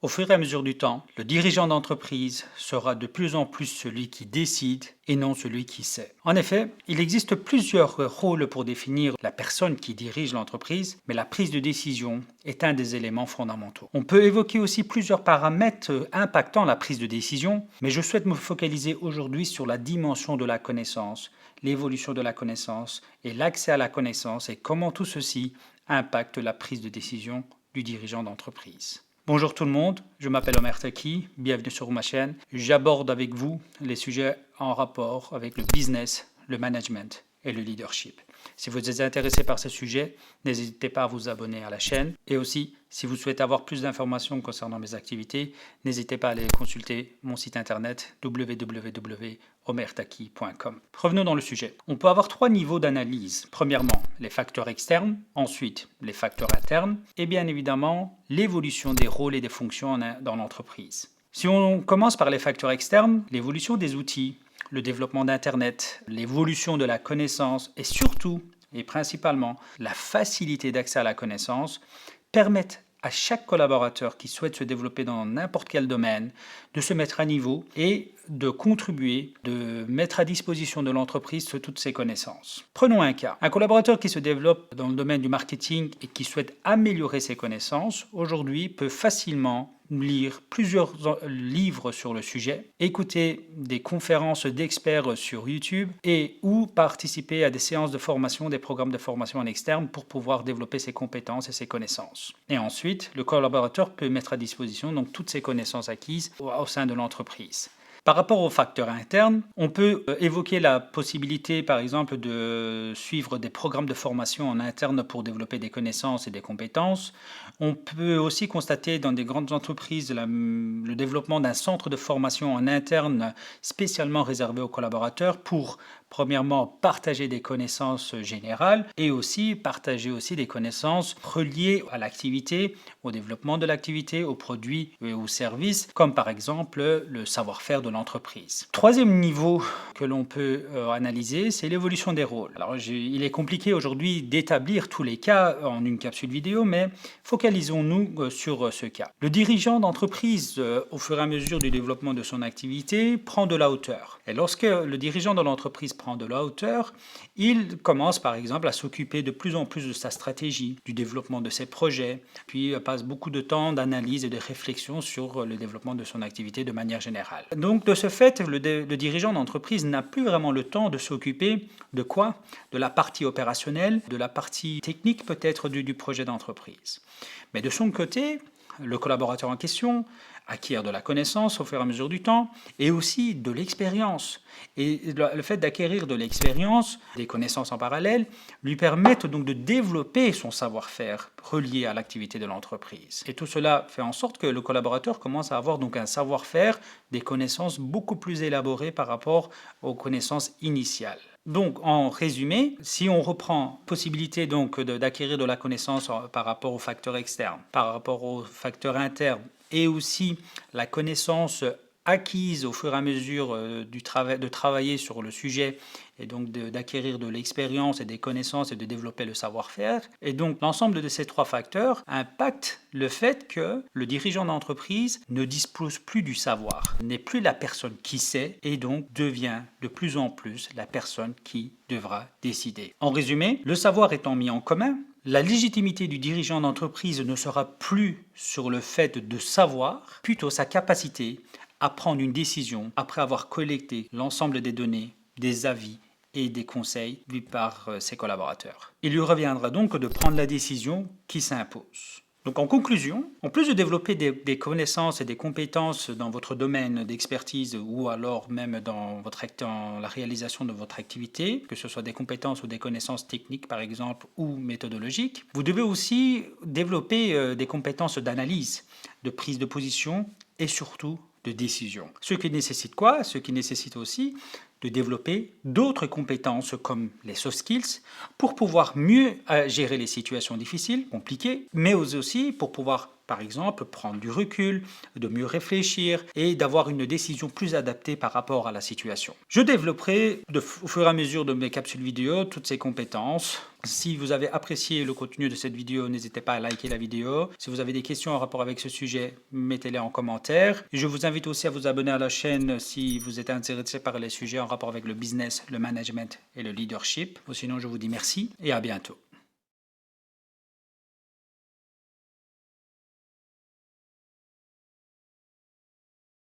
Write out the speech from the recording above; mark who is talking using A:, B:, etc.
A: Au fur et à mesure du temps, le dirigeant d'entreprise sera de plus en plus celui qui décide et non celui qui sait. En effet, il existe plusieurs rôles pour définir la personne qui dirige l'entreprise, mais la prise de décision est un des éléments fondamentaux. On peut évoquer aussi plusieurs paramètres impactant la prise de décision, mais je souhaite me focaliser aujourd'hui sur la dimension de la connaissance, l'évolution de la connaissance et l'accès à la connaissance et comment tout ceci impacte la prise de décision du dirigeant d'entreprise. Bonjour tout le monde, je m'appelle Omer Taki, bienvenue sur ma chaîne. J'aborde avec vous les sujets en rapport avec le business, le management et le leadership. Si vous êtes intéressé par ces sujets, n'hésitez pas à vous abonner à la chaîne. Et aussi, si vous souhaitez avoir plus d'informations concernant mes activités, n'hésitez pas à aller consulter mon site internet www.omertaki.com. Revenons dans le sujet. On peut avoir trois niveaux d'analyse. Premièrement, les facteurs externes, ensuite les facteurs internes et bien évidemment l'évolution des rôles et des fonctions dans l'entreprise. Si on commence par les facteurs externes, l'évolution des outils, le développement d'Internet, l'évolution de la connaissance et surtout et principalement la facilité d'accès à la connaissance permettent à chaque collaborateur qui souhaite se développer dans n'importe quel domaine de se mettre à niveau et de contribuer, de mettre à disposition de l'entreprise toutes ses connaissances. Prenons un cas. Un collaborateur qui se développe dans le domaine du marketing et qui souhaite améliorer ses connaissances, aujourd'hui peut facilement lire plusieurs livres sur le sujet, écouter des conférences d'experts sur YouTube et ou participer à des séances de formation, des programmes de formation en externe pour pouvoir développer ses compétences et ses connaissances. Et ensuite, le collaborateur peut mettre à disposition donc toutes ses connaissances acquises au sein de l'entreprise. Par rapport aux facteurs internes, on peut évoquer la possibilité, par exemple, de suivre des programmes de formation en interne pour développer des connaissances et des compétences. On peut aussi constater dans des grandes entreprises le développement d'un centre de formation en interne spécialement réservé aux collaborateurs pour, premièrement, partager des connaissances générales et aussi partager aussi des connaissances reliées à l'activité, au développement de l'activité, aux produits et aux services, comme par exemple le savoir-faire de l'entreprise. Troisième niveau que l'on peut analyser, c'est l'évolution des rôles. Alors, il est compliqué aujourd'hui d'établir tous les cas en une capsule vidéo, mais focalisons-nous sur ce cas. Le dirigeant d'entreprise, au fur et à mesure du développement de son activité, prend de la hauteur. Et lorsque le dirigeant de l'entreprise prend de la hauteur, il commence par exemple à s'occuper de plus en plus de sa stratégie, du développement de ses projets, puis passe beaucoup de temps d'analyse et de réflexion sur le développement de son activité de manière générale. Donc de ce fait, le dirigeant d'entreprise n'a plus vraiment le temps de s'occuper de quoi? De la partie opérationnelle, de la partie technique peut-être du projet d'entreprise. Mais de son côté, le collaborateur en question acquiert de la connaissance au fur et à mesure du temps et aussi de l'expérience. Et le fait d'acquérir de l'expérience, des connaissances en parallèle, lui permettent donc de développer son savoir-faire relié à l'activité de l'entreprise. Et tout cela fait en sorte que le collaborateur commence à avoir donc un savoir-faire, des connaissances beaucoup plus élaborées par rapport aux connaissances initiales. Donc, en résumé, si on reprend possibilité donc d'acquérir de la connaissance par rapport aux facteurs externes, par rapport aux facteurs internes, et aussi la connaissance acquise au fur et à mesure de travailler sur le sujet et donc d'acquérir de l'expérience et des connaissances et de développer le savoir-faire. Et donc l'ensemble de ces trois facteurs impactent le fait que le dirigeant d'entreprise ne dispose plus du savoir, n'est plus la personne qui sait et donc devient de plus en plus la personne qui devra décider. En résumé, le savoir étant mis en commun, la légitimité du dirigeant d'entreprise ne sera plus sur le fait de savoir, plutôt sa capacité à prendre une décision après avoir collecté l'ensemble des données, des avis et des conseils vus par ses collaborateurs. Il lui reviendra donc de prendre la décision qui s'impose. Donc en conclusion, en plus de développer des connaissances et des compétences dans votre domaine d'expertise ou alors même dans la réalisation de votre activité, que ce soit des compétences ou des connaissances techniques par exemple ou méthodologiques, vous devez aussi développer des compétences d'analyse, de prise de position et surtout de décision. Ce qui nécessite quoi? Ce qui nécessite aussi de développer d'autres compétences comme les soft skills pour pouvoir mieux gérer les situations difficiles, compliquées, mais aussi pour pouvoir, par exemple, prendre du recul, de mieux réfléchir et d'avoir une décision plus adaptée par rapport à la situation. Je développerai au fur et à mesure de mes capsules vidéo toutes ces compétences Si vous avez apprécié le contenu de cette vidéo, n'hésitez pas à liker la vidéo. Si vous avez des questions en rapport avec ce sujet, mettez-les en commentaire. Je vous invite aussi à vous abonner à la chaîne si vous êtes intéressé par les sujets en rapport avec le business, le management et le leadership. Sinon, je vous dis merci et à bientôt.